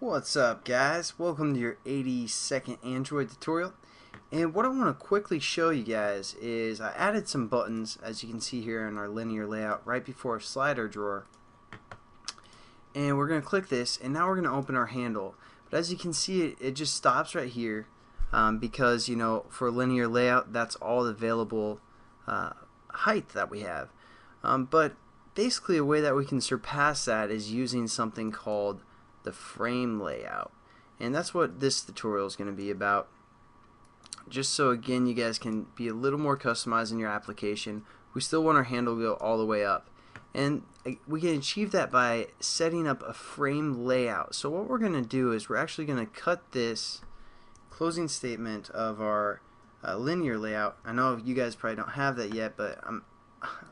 What's up, guys? Welcome to your 82nd Android tutorial. And what I want to quickly show you guys is I added some buttons, as you can see here in our linear layout, right before our slider drawer. And we're going to click this, and now we're going to open our handle. But as you can see, it just stops right here because, you know, for linear layout, that's all the available height that we have. But basically, a way that we can surpass that is using something called the frame layout, and that's what this tutorial is going to be about. Just so again you guys can be a little more customized in your application. We still want our handle to go all the way up, and we can achieve that by setting up a frame layout. So what we're going to do is we're actually going to cut this closing statement of our linear layout. I know you guys probably don't have that yet, but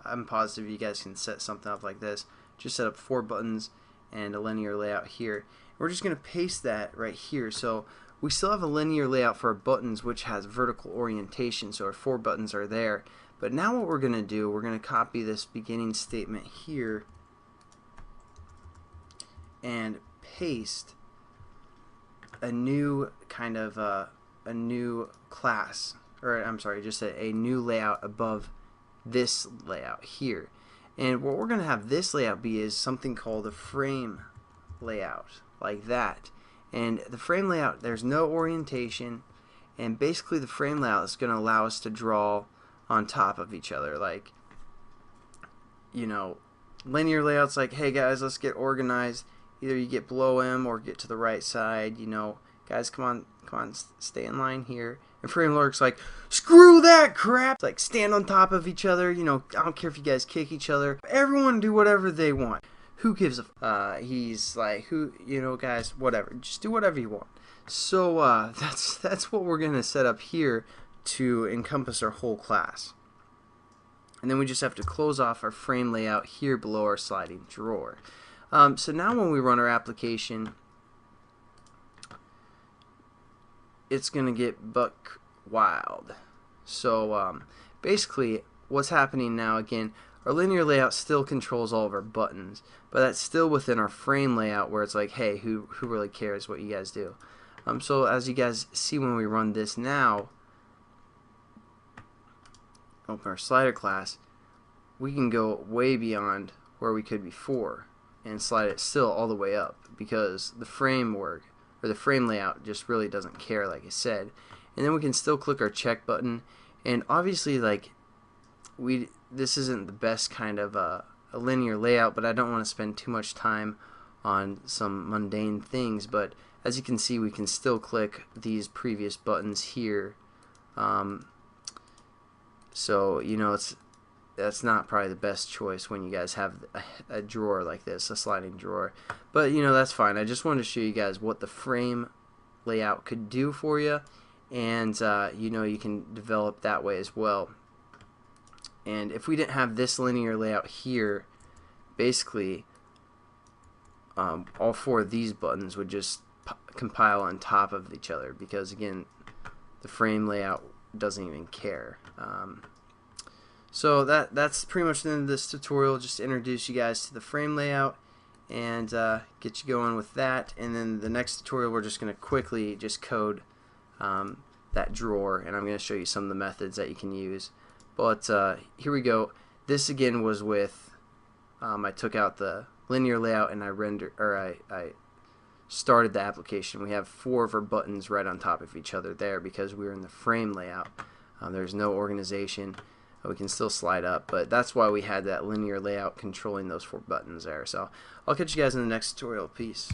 I'm positive you guys can set something up like this. Just set up 4 buttons and a linear layout here. We're just going to paste that right here. So we still have a linear layout for our buttons, which has vertical orientation, so our 4 buttons are there. But now what we're going to do, we're going to copy this beginning statement here and paste a new kind of a new class, or I'm sorry, just a new layout above this layout here. And what we're going to have this layout be is something called a frame layout, like that. And the frame layout, there's no orientation, and basically the frame layout is going to allow us to draw on top of each other. Like, you know, linear layouts like, hey guys, let's get organized. Either you get below M or get to the right side. You know, guys, come on, stay in line here. And FrameLayout's like, screw that crap! It's like, stand on top of each other. You know, I don't care if you guys kick each other. Everyone do whatever they want. Who gives a he's like, who, you know, guys, whatever. Just do whatever you want. So that's what we're gonna set up here to encompass our whole class. And then we just have to close off our frame layout here below our sliding drawer. So now when we run our application, it's gonna get buck wild. So basically what's happening now, again, our linear layout still controls all of our buttons, but that's still within our frame layout where it's like, hey, who really cares what you guys do? So as you guys see when we run this now, open our slider class, we can go way beyond where we could before and slide it still all the way up, because the framework or the frame layout just really doesn't care, like I said. And then we can still click our check button, and obviously, like, this isn't the best kind of a linear layout, but I don't want to spend too much time on some mundane things. But as you can see, we can still click these previous buttons here. So, you know, that's not probably the best choice when you guys have a drawer like this, a sliding drawer. But, you know, that's fine. I just wanted to show you guys what the frame layout could do for you, and you know, you can develop that way as well. And if we didn't have this linear layout here, basically all 4 of these buttons would just compile on top of each other, because again, the frame layout doesn't even care. So that's pretty much the end of this tutorial. Just to introduce you guys to the frame layout and get you going with that. And then the next tutorial, we're just going to quickly just code that drawer, and I'm going to show you some of the methods that you can use. But here we go. This again was with I took out the linear layout and I started the application. We have 4 of our buttons right on top of each other there because we're in the frame layout. There's no organization. We can still slide up, but that's why we had that linear layout controlling those 4 buttons there. So I'll catch you guys in the next tutorial. Peace.